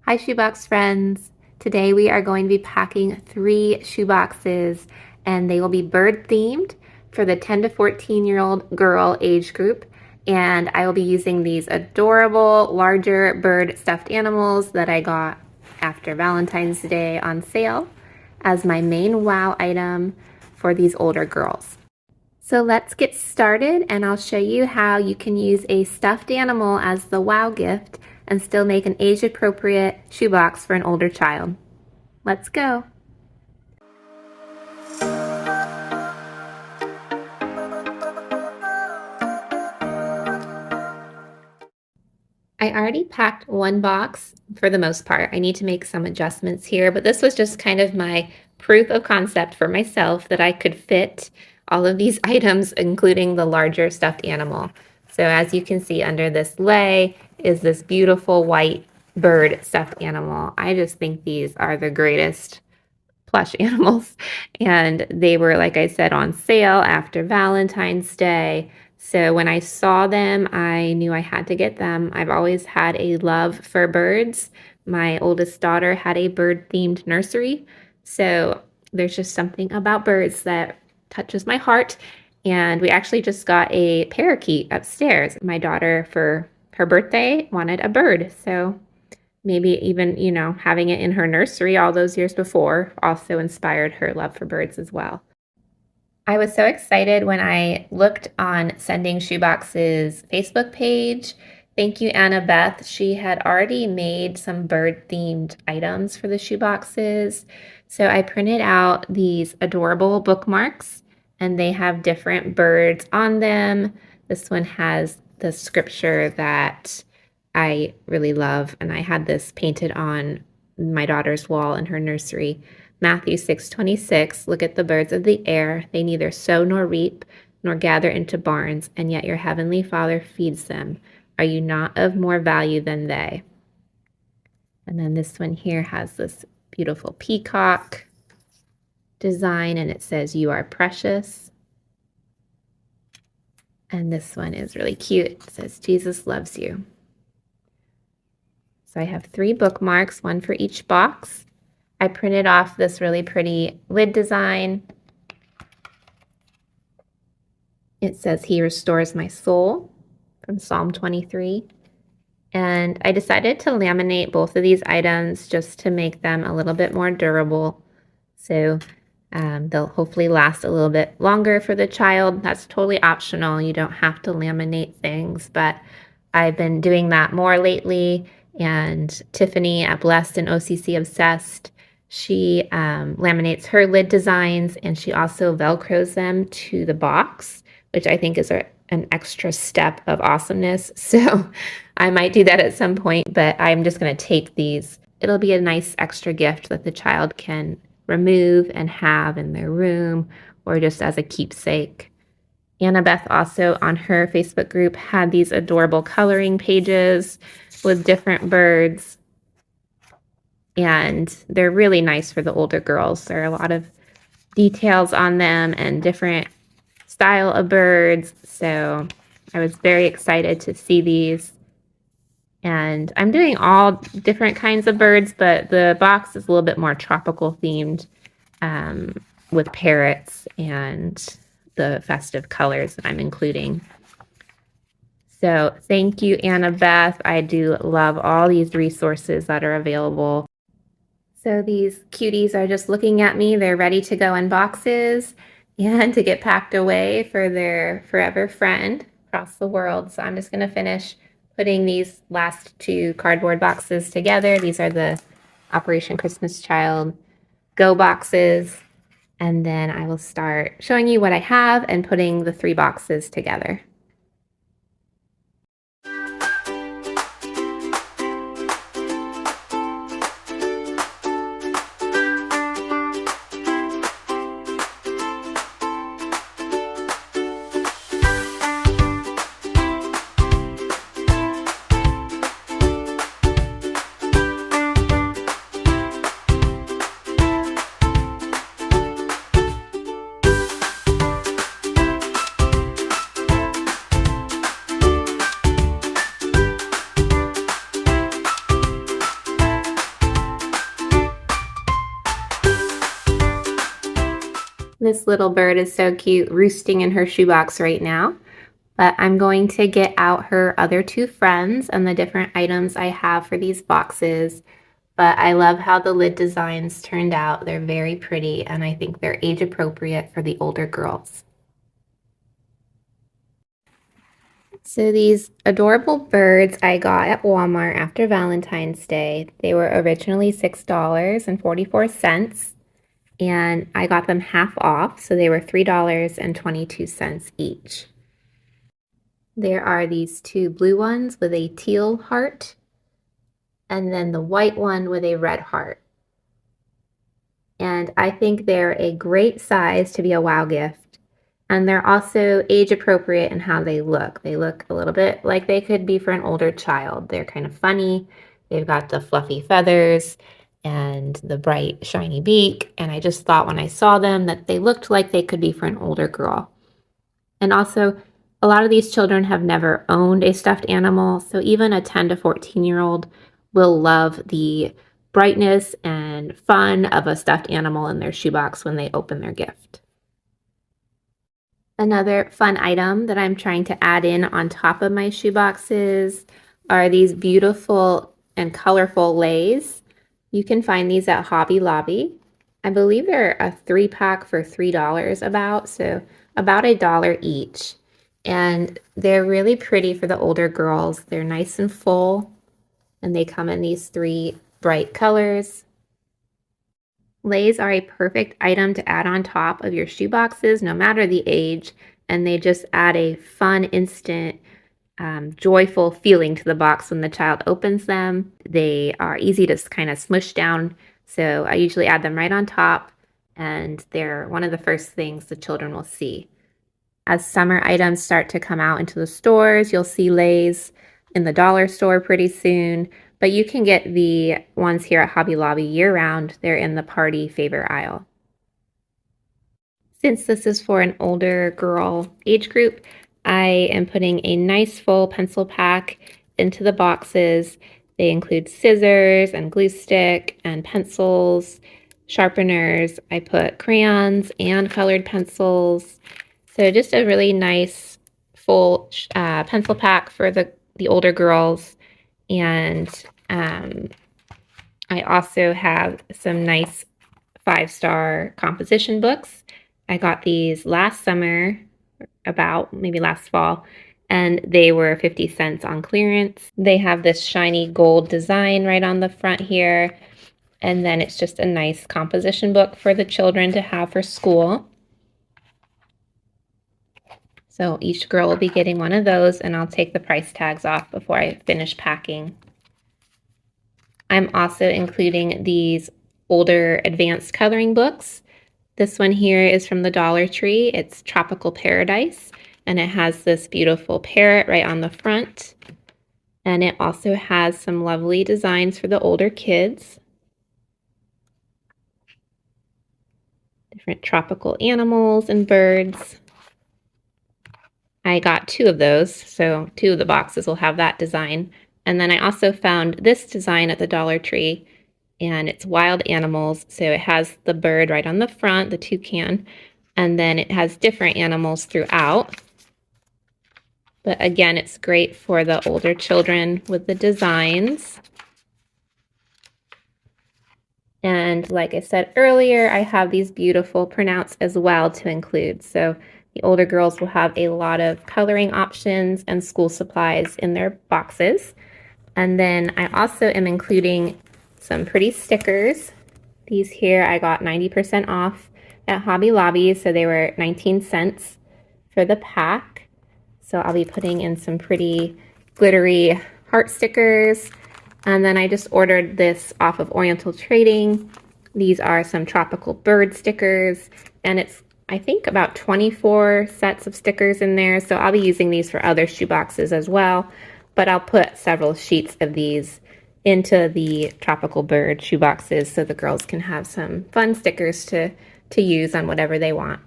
Hi Shoebox friends! Today we are going to be packing 3 shoeboxes and they will be bird themed for the 10 to 14-year-old girl age group, and I will be using these adorable larger bird stuffed animals that I got after Valentine's Day on sale as my main wow item for these older girls. So let's get started and I'll show you how you can use a stuffed animal as the wow gift and still make an age-appropriate shoebox for an older child. Let's go! I already packed one box for the most part. I need to make some adjustments here, but this was just kind of my proof of concept for myself that I could fit all of these items, including the larger stuffed animal. So as you can see under this lei is this beautiful white bird stuffed animal. I just think these are the greatest plush animals. And they were, like I said, on sale after Valentine's Day. So when I saw them, I knew I had to get them. I've always had a love for birds. My oldest daughter had a bird-themed nursery. So there's just something about birds that touches my heart. And we actually just got a parakeet upstairs. My daughter, for her birthday, wanted a bird. So maybe even, having it in her nursery all those years before also inspired her love for birds as well. I was so excited when I looked on Sending Shoeboxes Facebook page. Thank you, Annabeth. She had already made some bird-themed items for the shoeboxes. So I printed out these adorable bookmarks, and they have different birds on them. This one has the scripture that I really love, and I had this painted on my daughter's wall in her nursery. Matthew 6:26, look at the birds of the air. They neither sow nor reap nor gather into barns, and yet your heavenly Father feeds them. Are you not of more value than they? And then this one here has this beautiful peacock design, and it says, you are precious. And this one is really cute. It says, Jesus loves you. So I have 3 bookmarks, one for each box. I printed off this really pretty lid design. It says, he restores my soul, from Psalm 23. And I decided to laminate both of these items just to make them a little bit more durable. So they'll hopefully last a little bit longer for the child. That's totally optional. You don't have to laminate things, but I've been doing that more lately. And Tiffany at Blessed and OCC Obsessed, she laminates her lid designs, and she also Velcros them to the box, which I think is an extra step of awesomeness. So I might do that at some point, but I'm just going to tape these. It'll be a nice extra gift that the child can remove and have in their room or just as a keepsake. Annabeth also on her Facebook group had these adorable coloring pages with different birds, and they're really nice for the older girls. There are a lot of details on them and different style of birds, so I was very excited to see these. And I'm doing all different kinds of birds, but the box is a little bit more tropical themed, with parrots and the festive colors that I'm including. So thank you, Annabeth. I do love all these resources that are available. So these cuties are just looking at me. They're ready to go in boxes and to get packed away for their forever friend across the world. So I'm just going to finish putting these last 2 cardboard boxes together. These are the Operation Christmas Child Go boxes. And then I will start showing you what I have and putting the 3 boxes together. This little bird is so cute, roosting in her shoebox right now. But I'm going to get out her other two friends and the different items I have for these boxes. But I love how the lid designs turned out. They're very pretty, and I think they're age appropriate for the older girls. So these adorable birds I got at Walmart after Valentine's Day. They were originally $6.44, and I got them half off, so they were $3.22 each. There are these two blue ones with a teal heart, and then the white one with a red heart. And I think they're a great size to be a wow gift. And they're also age appropriate in how they look. They look a little bit like they could be for an older child. They're kind of funny. They've got the fluffy feathers and the bright shiny beak. And I just thought when I saw them that they looked like they could be for an older girl. And also, a lot of these children have never owned a stuffed animal, so even a 10 to 14-year-old will love the brightness and fun of a stuffed animal in their shoebox when they open their gift. Another fun item that I'm trying to add in on top of my shoeboxes are these beautiful and colorful leis. You can find these at Hobby Lobby. I believe they're a 3-pack for $3 about, so about $1 each. And they're really pretty for the older girls. They're nice and full, and they come in these 3 bright colors. Leis are a perfect item to add on top of your shoeboxes, no matter the age, and they just add a fun, instant, joyful feeling to the box when the child opens them. They are easy to kind of smush down, so I usually add them right on top, and they're one of the first things the children will see. As summer items start to come out into the stores, you'll see leis in the dollar store pretty soon, but you can get the ones here at Hobby Lobby year-round. They're in the party favor aisle. Since this is for an older girl age group, I am putting a nice full pencil pack into the boxes. They include scissors and glue stick and pencils, sharpeners. I put crayons and colored pencils. So just a really nice full pencil pack for the older girls. And I also have some nice 5-star composition books. I got these last summer, about maybe last fall, and they were 50 cents on clearance. They have this shiny gold design right on the front here, and then it's just a nice composition book for the children to have for school. So each girl will be getting one of those, and I'll take the price tags off before I finish packing. I'm also including these older advanced coloring books. This one here is from the Dollar Tree. It's Tropical Paradise, and it has this beautiful parrot right on the front. And it also has some lovely designs for the older kids. Different tropical animals and birds. I got 2 of those, so 2 of the boxes will have that design. And then I also found this design at the Dollar Tree, and it's wild animals. So it has the bird right on the front, the toucan, and then it has different animals throughout. But again, it's great for the older children with the designs. And like I said earlier, I have these beautiful printouts as well to include. So the older girls will have a lot of coloring options and school supplies in their boxes. And then I also am including some pretty stickers. These here I got 90% off at Hobby Lobby, so they were 19 cents for the pack. So I'll be putting in some pretty glittery heart stickers. And then I just ordered this off of Oriental Trading. These are some tropical bird stickers, and it's, I think, about 24 sets of stickers in there. So I'll be using these for other shoeboxes as well, but I'll put several sheets of these into the tropical bird shoeboxes so the girls can have some fun stickers to use on whatever they want.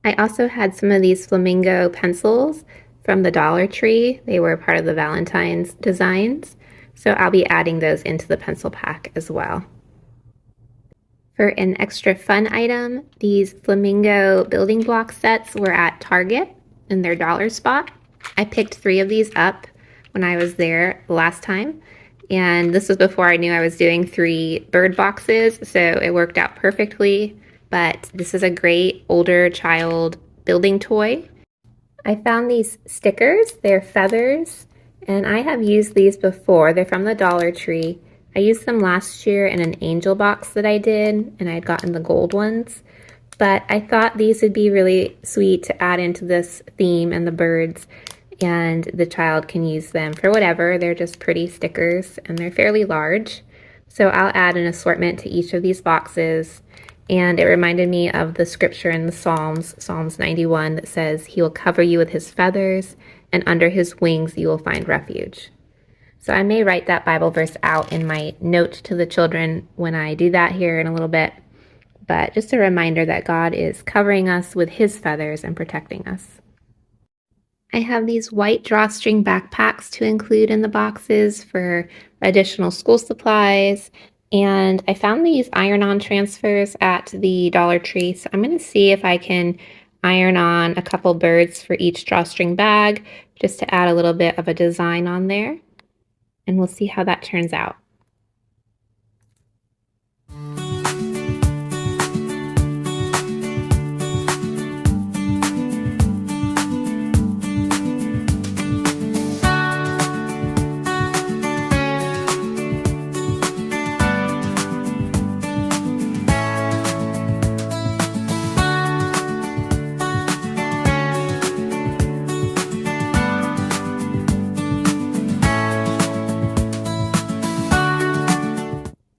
I also had some of these flamingo pencils from the Dollar Tree. They were part of the Valentine's designs, so I'll be adding those into the pencil pack as well. For an extra fun item, these flamingo building block sets were at Target in their dollar spot. I picked 3 of these up when I was there last time, and this was before I knew I was doing 3 bird boxes, so it worked out perfectly. But this is a great older child building toy. I found these stickers. They're feathers, and I have used these before. They're from the Dollar Tree. I used them last year in an angel box that I did, and I had gotten the gold ones. But I thought these would be really sweet to add into this theme and the birds, and the child can use them for whatever. They're just pretty stickers, and they're fairly large. So I'll add an assortment to each of these boxes. And it reminded me of the scripture in the Psalms, Psalms 91, that says, "He will cover you with his feathers, and under his wings you will find refuge." So I may write that Bible verse out in my note to the children when I do that here in a little bit. But just a reminder that God is covering us with his feathers and protecting us. I have these white drawstring backpacks to include in the boxes for additional school supplies. And I found these iron-on transfers at the Dollar Tree. So I'm going to see if I can iron on a couple birds for each drawstring bag just to add a little bit of a design on there. And we'll see how that turns out.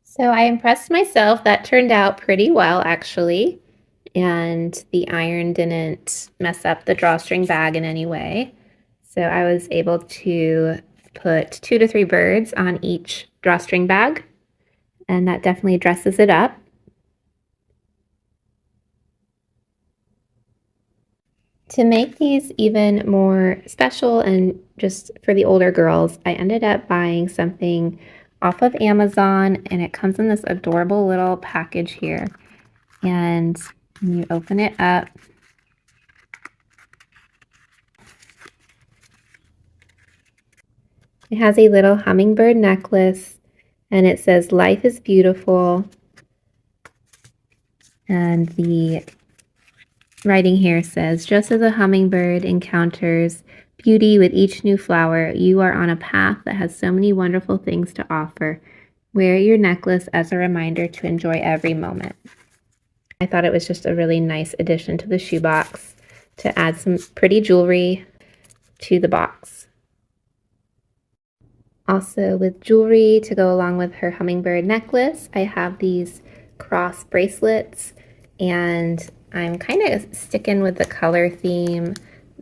So I impressed myself. That turned out pretty well, actually. And the iron didn't mess up the drawstring bag in any way. So I was able to put 2 to 3 birds on each drawstring bag. And that definitely dresses it up. To make these even more special and just for the older girls, I ended up buying something off of Amazon, and it comes in this adorable little package here. And when you open it up, it has a little hummingbird necklace, and it says "Life is beautiful." And the writing here says, "Just as a hummingbird encounters beauty with each new flower, you are on a path that has so many wonderful things to offer. Wear your necklace as a reminder to enjoy every moment." I thought it was just a really nice addition to the shoebox to add some pretty jewelry to the box. Also, with jewelry to go along with her hummingbird necklace, I have these cross bracelets, and I'm kind of sticking with the color theme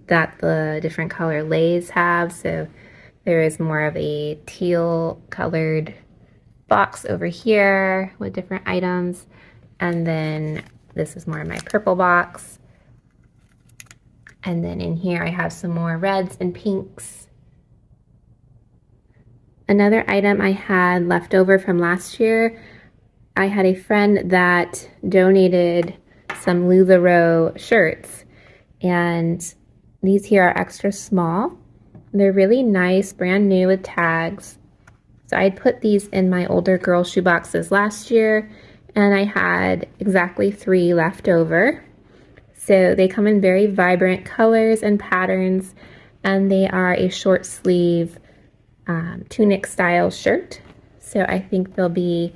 that the different color lays have. So there is more of a teal colored box over here with different items. And then this is more of my purple box. And then in here I have some more reds and pinks. Another item I had left over from last year, I had a friend that donated some LuLaRoe shirts, and these here are extra small. They're really nice, brand new with tags. So I put these in my older girl shoeboxes last year, and I had exactly 3 left over. So they come in very vibrant colors and patterns, and they are a short sleeve tunic style shirt. So I think they'll be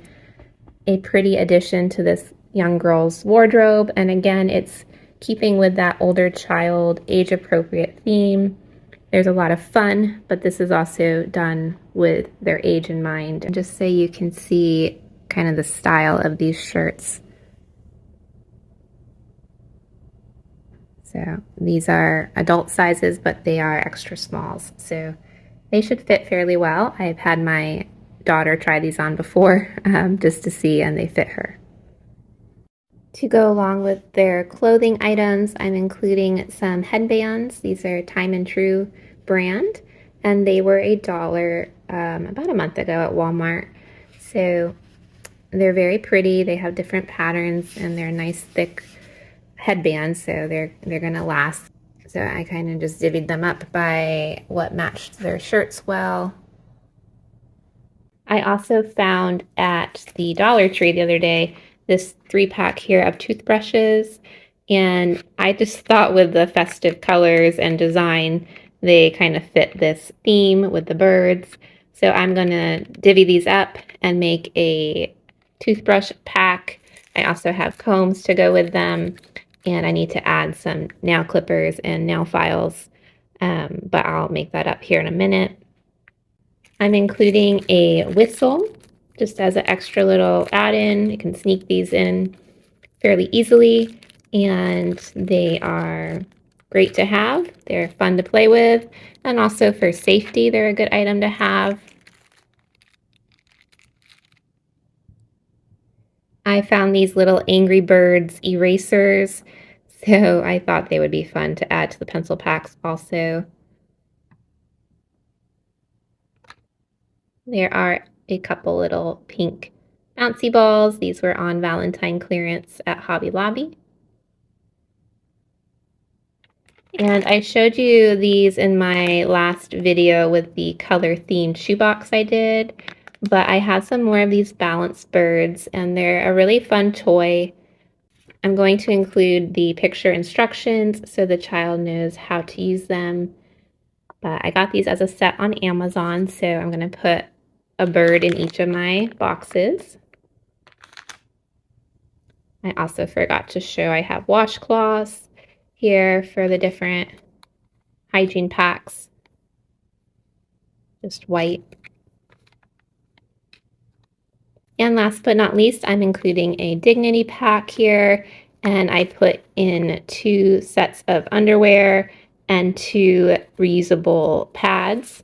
a pretty addition to this young girl's wardrobe. And again, it's keeping with that older child, age appropriate theme. There's a lot of fun, but this is also done with their age in mind. And just so you can see kind of the style of these shirts. So these are adult sizes, but they are extra smalls. So they should fit fairly well. I've had my daughter try these on before just to see, and they fit her. To go along with their clothing items, I'm including some headbands. These are Time and True brand, and they were $1 about a month ago at Walmart. So They're very pretty. They have different patterns and they're nice thick headbands, so they're gonna last. So I kind of just divvied them up by what matched their shirts well. I also found at the Dollar Tree the other day this 3-pack here of toothbrushes, and I just thought with the festive colors and design, they kind of fit this theme with the birds. So I'm gonna divvy these up and make a toothbrush pack. I also have combs to go with them, and I need to add some nail clippers and nail files, but I'll make that up here in a minute. I'm including a whistle just as an extra little add-in. You can sneak these in fairly easily, and they are great to have. They're fun to play with, and also for safety, they're a good item to have. I found these little Angry Birds erasers, so I thought they would be fun to add to the pencil packs also. There are a couple little pink bouncy balls. These were on Valentine clearance at Hobby Lobby. And I showed you these in my last video with the color themed shoebox I did, but I have some more of these balanced birds and they're a really fun toy. I'm going to include the picture instructions so the child knows how to use them. But I got these as a set on Amazon, so I'm going to put a bird in each of my boxes. I also forgot to show I have washcloths here for the different hygiene packs. Just white. And last but not least, I'm including a Dignity pack here, and I put in 2 sets of underwear and 2 reusable pads.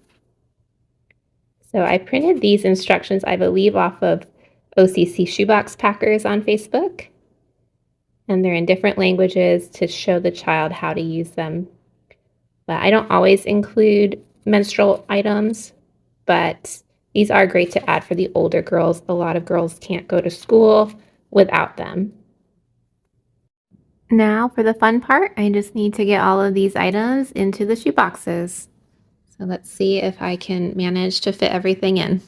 So I printed these instructions, I believe, off of OCC Shoebox Packers on Facebook. And they're in different languages to show the child how to use them. But I don't always include menstrual items, but these are great to add for the older girls. A lot of girls can't go to school without them. Now for the fun part, I just need to get all of these items into the shoe boxes. So let's see if I can manage to fit everything in.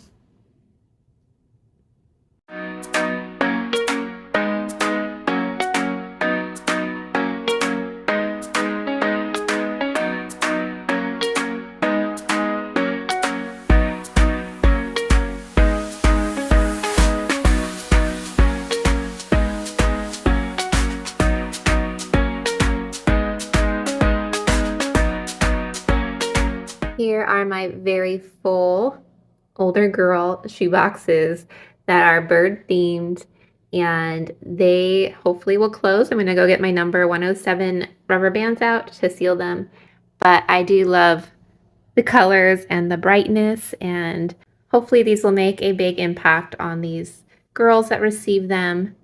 Here are my very full older girl shoe boxes that are bird themed, and they hopefully will close. I'm gonna go get my number 107 rubber bands out to seal them. But I do love the colors and the brightness, and hopefully these will make a big impact on these girls that receive them.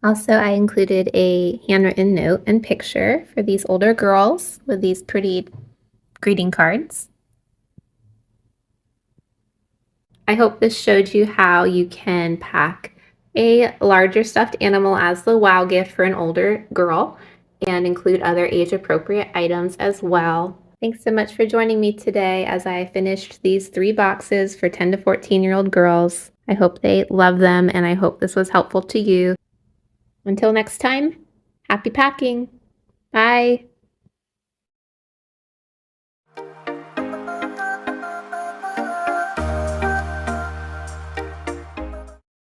Also, I included a handwritten note and picture for these older girls with these pretty greeting cards. I hope this showed you how you can pack a larger stuffed animal as the wow gift for an older girl and include other age-appropriate items as well. Thanks so much for joining me today as I finished these 3 boxes for 10 to 14-year-old girls. I hope they love them, and I hope this was helpful to you. Until next time, happy packing. Bye.